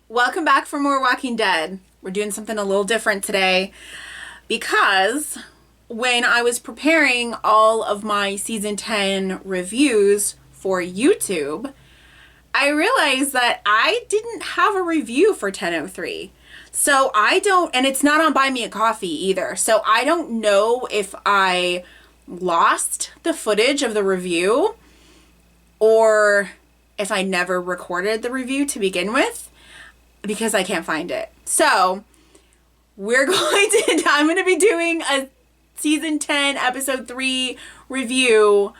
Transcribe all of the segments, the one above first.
Welcome back for more Walking Dead. We're doing something a little different today because when I was preparing all of my season 10 reviews for YouTube, I realized that I didn't have a review for 10:03. So I don't, and it's not on Buy Me a Coffee either. So I don't know if I lost the footage of the review or if I never recorded the review to begin with, because I can't find it. So I'm going to be doing a season 10 episode 3 review.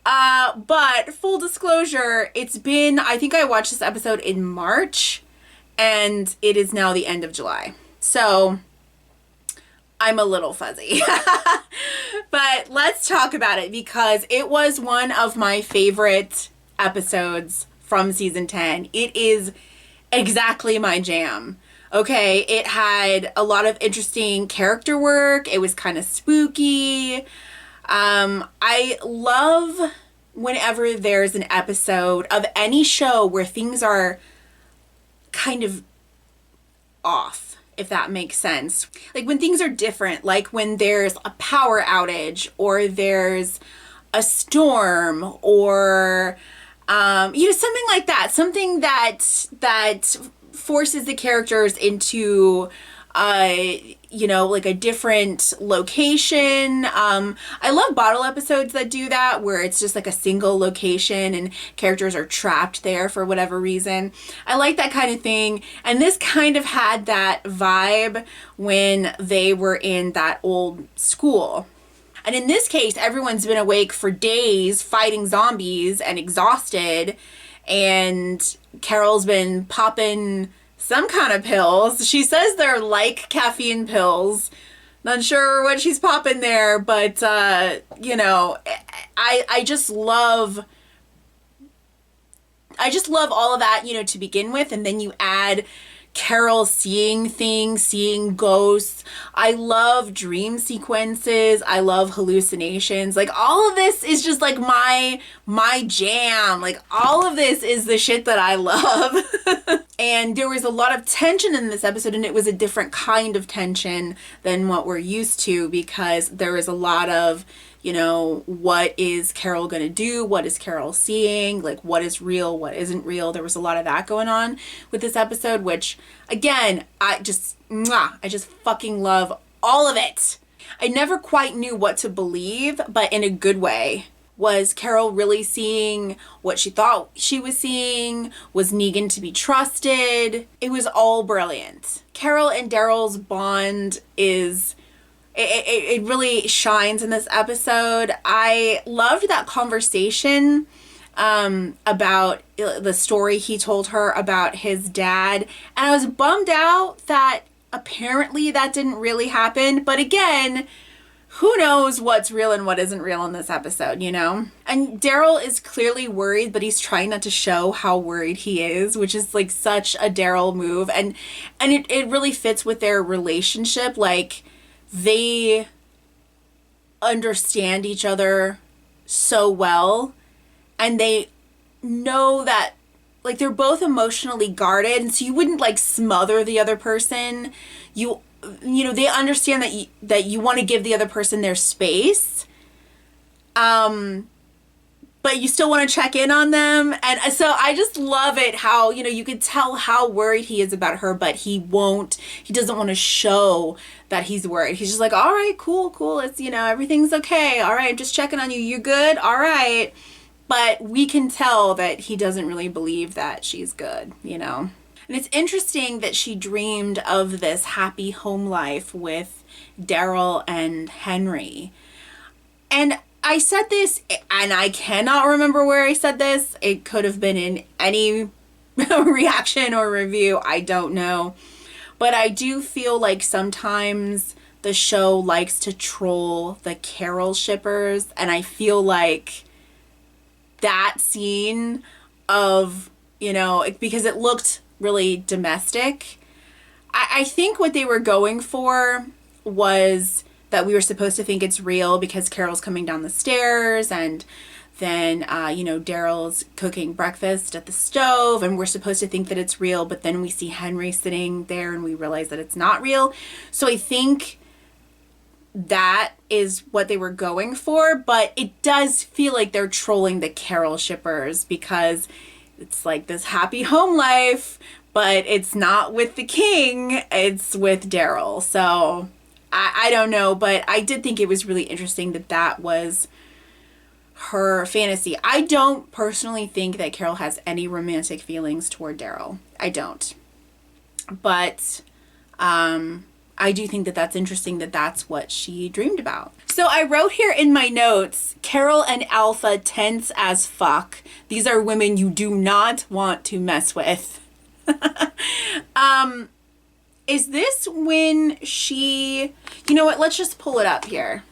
But full disclosure, I think I watched this episode in March and it is now the end of July. So I'm a little fuzzy. But let's talk about it because it was one of my favorite episodes from season 10. It is exactly my jam. Okay, it had a lot of interesting character work. It was kind of spooky. I love whenever there's an episode of any show where things are kind of off, if that makes sense. Like when things are different, like when there's a power outage or there's a storm or something like that. Something that forces the characters into like a different location. I love bottle episodes that do that, where it's just like a single location and characters are trapped there for whatever reason. I like that kind of thing. And this kind of had that vibe when they were in that old school. And in this case, everyone's been awake for days fighting zombies and exhausted. And Carol's been popping some kind of pills. She says they're like caffeine pills. Not sure what she's popping there, but, I just love all of that, to begin with. And then you add Carol seeing things, seeing ghosts. I love dream sequences. I love hallucinations. Like all of this is just like my jam. Like all of this is the shit that I love. And there was a lot of tension in this episode, and it was a different kind of tension than what we're used to, because there was a lot of, what is Carol going to do? What is Carol seeing? Like, what is real? What isn't real? There was a lot of that going on with this episode, which, again, I just fucking love all of it. I never quite knew what to believe, but in a good way. Was Carol really seeing what she thought she was seeing? Was Negan to be trusted? It was all brilliant. Carol and Daryl's bond it really shines in this episode. I loved that conversation about the story he told her about his dad. And I was bummed out that apparently that didn't really happen. But again, who knows what's real and what isn't real in this episode, And Daryl is clearly worried, but he's trying not to show how worried he is, which is like such a Daryl move. And it really fits with their relationship. Like, they understand each other so well, and they know that, like, they're both emotionally guarded, and so you wouldn't like smother the other person. They understand that you want to give the other person their space, but you still want to check in on them. And so I just love it how, you could tell how worried he is about her, but he doesn't want to show that he's worried. He's just like, all right, cool. It's, everything's okay. All right, I'm just checking on you. You good? All right. But we can tell that he doesn't really believe that she's good, And it's interesting that she dreamed of this happy home life with Daryl and Henry. And I said this, and I cannot remember where I said this. It could have been in any reaction or review. I don't know. But I do feel like sometimes the show likes to troll the Carol shippers. And I feel like that scene of, because it looked really domestic. I think what they were going for was that we were supposed to think it's real because Carol's coming down the stairs and then, Daryl's cooking breakfast at the stove, and we're supposed to think that it's real, but then we see Henry sitting there and we realize that it's not real. So I think that is what they were going for, but it does feel like they're trolling the Carol shippers because it's like this happy home life, but it's not with the king, it's with Daryl. So I don't know, but I did think it was really interesting that was her fantasy. I don't personally think that Carol has any romantic feelings toward Daryl. I don't. But I do think that that's interesting that that's what she dreamed about. So I wrote here in my notes, Carol and Alpha tense as fuck. These are women you do not want to mess with. Is this when she... You know what? Let's just pull it up here.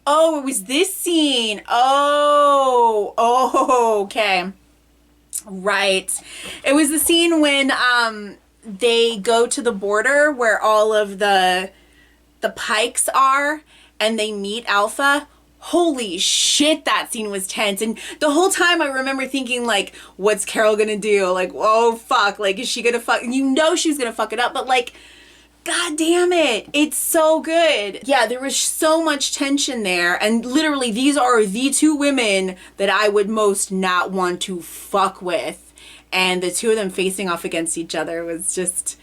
Oh, it was this scene. Oh, okay. Right. It was the scene when they go to the border where all of the Pikes are and they meet Alpha. Holy shit, that scene was tense. And the whole time I remember thinking, like, what's Carol gonna do? Like, oh, fuck. Like, is she gonna fuck? You know she was gonna fuck it up, but, like, God damn it. It's so good. Yeah, there was so much tension there. And literally, these are the two women that I would most not want to fuck with. And the two of them facing off against each other was just...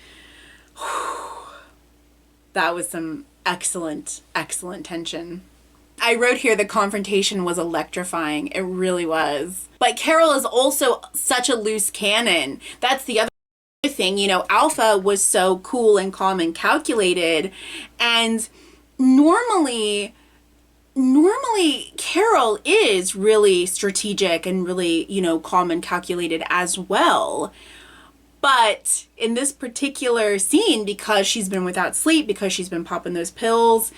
that was some excellent, excellent tension. I wrote here the confrontation was electrifying. It really was. But Carol is also such a loose cannon. That's the other thing. Alpha was so cool and calm and calculated, and normally Carol is really strategic and really, calm and calculated as well. But in this particular scene, because she's been without sleep, because she's been popping those pills,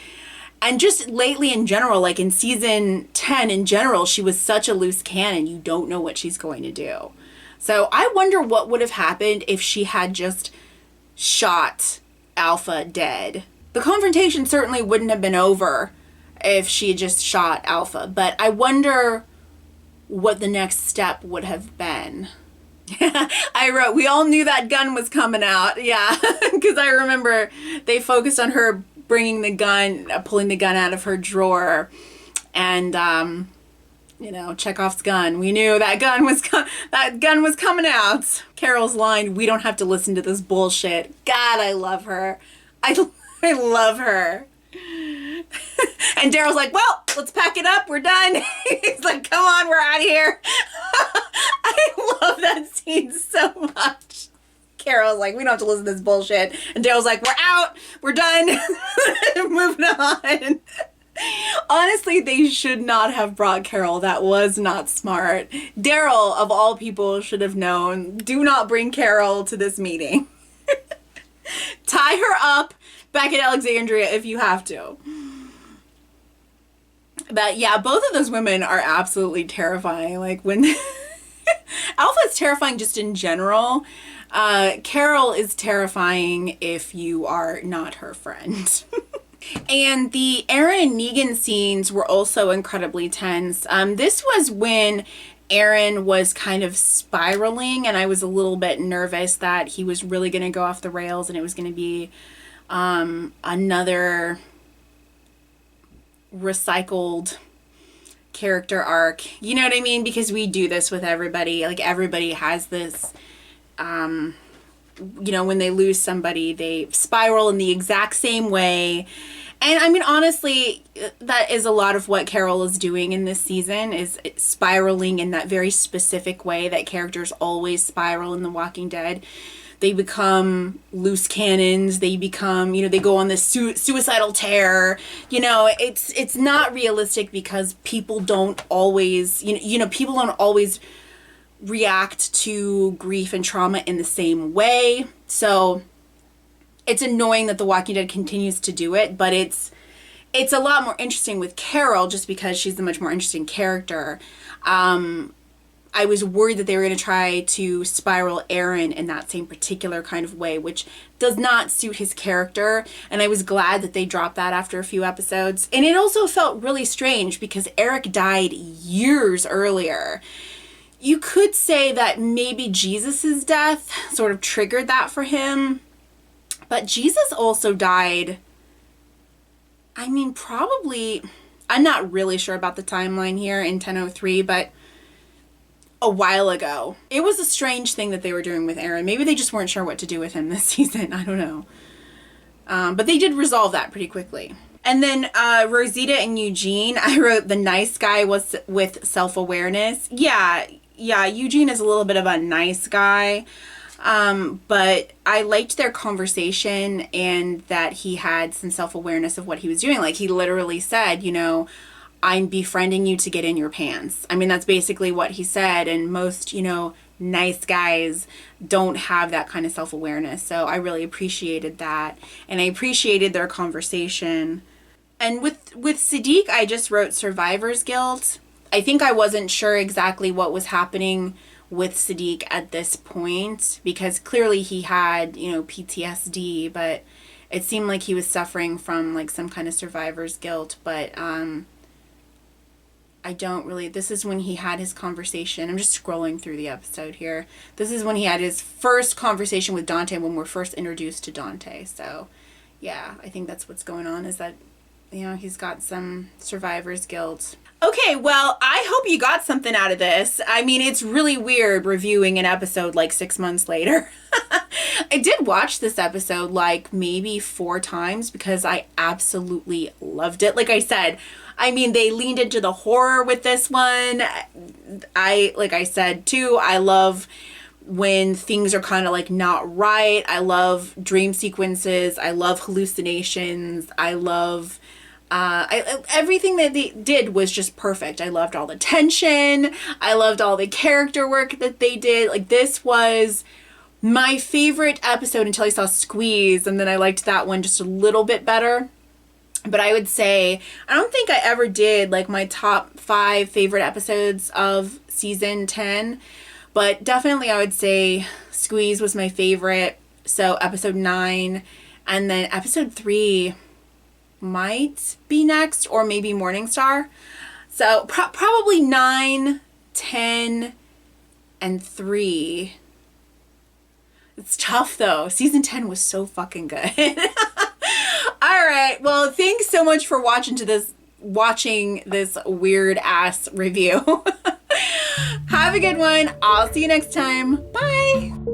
and just lately in general, like in season 10 in general, she was such a loose cannon. You don't know what she's going to do. So I wonder what would have happened if she had just shot Alpha dead. The confrontation certainly wouldn't have been over if she had just shot Alpha, but I wonder what the next step would have been. I wrote, we all knew that gun was coming out. Yeah, because I remember they focused on her bringing the gun, pulling the gun out of her drawer, and Chekhov's gun. We knew that gun was coming out. Carol's line, "We don't have to listen to this bullshit." God, I love her. I love her. And Daryl's like, "Well, let's pack it up. We're done." He's like, "Come on, we're out of here." I love that scene so much. Carol's like, "We don't have to listen to this bullshit." And Daryl's like, "We're out. We're done." Moving on. Honestly, they should not have brought Carol. That was not smart. Daryl, of all people, should have known, do not bring Carol to this meeting. Tie her up back at Alexandria if you have to. But yeah, both of those women are absolutely terrifying. Like when Alpha's terrifying just in general. Carol is terrifying if you are not her friend. And the Aaron and Negan scenes were also incredibly tense. This was when Aaron was kind of spiraling, and I was a little bit nervous that he was really going to go off the rails and it was going to be another recycled character arc. You know what I mean? Because we do this with everybody. Like, everybody has this... when they lose somebody, they spiral in the exact same way. And I mean, honestly, that is a lot of what Carol is doing in this season, is spiraling in that very specific way that characters always spiral in The Walking Dead. They become loose cannons. They become, they go on this suicidal tear. It's not realistic because people don't always, people don't always react to grief and trauma in the same way. So it's annoying that The Walking Dead continues to do it, but it's a lot more interesting with Carol just because she's the much more interesting character. I was worried that they were going to try to spiral Aaron in that same particular kind of way, which does not suit his character. And I was glad that they dropped that after a few episodes. And it also felt really strange because Eric died years earlier. You could say that maybe Jesus's death sort of triggered that for him. But Jesus also died, I mean, probably, I'm not really sure about the timeline here in 1003, but a while ago. It was a strange thing that they were doing with Aaron. Maybe they just weren't sure what to do with him this season. I don't know. But they did resolve that pretty quickly. And then Rosita and Eugene, I wrote the nice guy was with self-awareness. Yeah, Eugene is a little bit of a nice guy. But I liked their conversation and that he had some self-awareness of what he was doing. Like, he literally said, you know, I'm befriending you to get in your pants. I mean, that's basically what he said. And most, you know, nice guys don't have that kind of self-awareness. So I really appreciated that. And I appreciated their conversation. And with Siddiq, I just wrote survivor's guilt. I think I wasn't sure exactly what was happening with Siddiq at this point, because clearly he had, you know, PTSD, but it seemed like he was suffering from like some kind of survivor's guilt. But I don't really, this is when he had his conversation. I'm just scrolling through the episode here. This is when he had his first conversation with Dante, when we're first introduced to Dante. So yeah, I think that's what's going on, is that, you know, he's got some survivor's guilt. Okay, well, I hope you got something out of this. I mean, it's really weird reviewing an episode like 6 months later. I did watch this episode like maybe 4 times because I absolutely loved it. Like I said, I mean, they leaned into the horror with this one. Like I said too, I love when things are kind of like not right. I love dream sequences. I love hallucinations. I love everything that they did was just perfect. I loved all the tension. I loved all the character work that they did. Like, this was my favorite episode until I saw Squeeze, and then I liked that one just a little bit better. But I would say, I don't think I ever did like my top 5 favorite episodes of season 10, but definitely I would say Squeeze was my favorite. So episode 9, and then episode 3 might be next, or maybe Morningstar. So probably 9, 10, and 3. It's tough though. Season 10 was so fucking good. All right. Well, thanks so much for watching this weird ass review. Have a good one. I'll see you next time. Bye.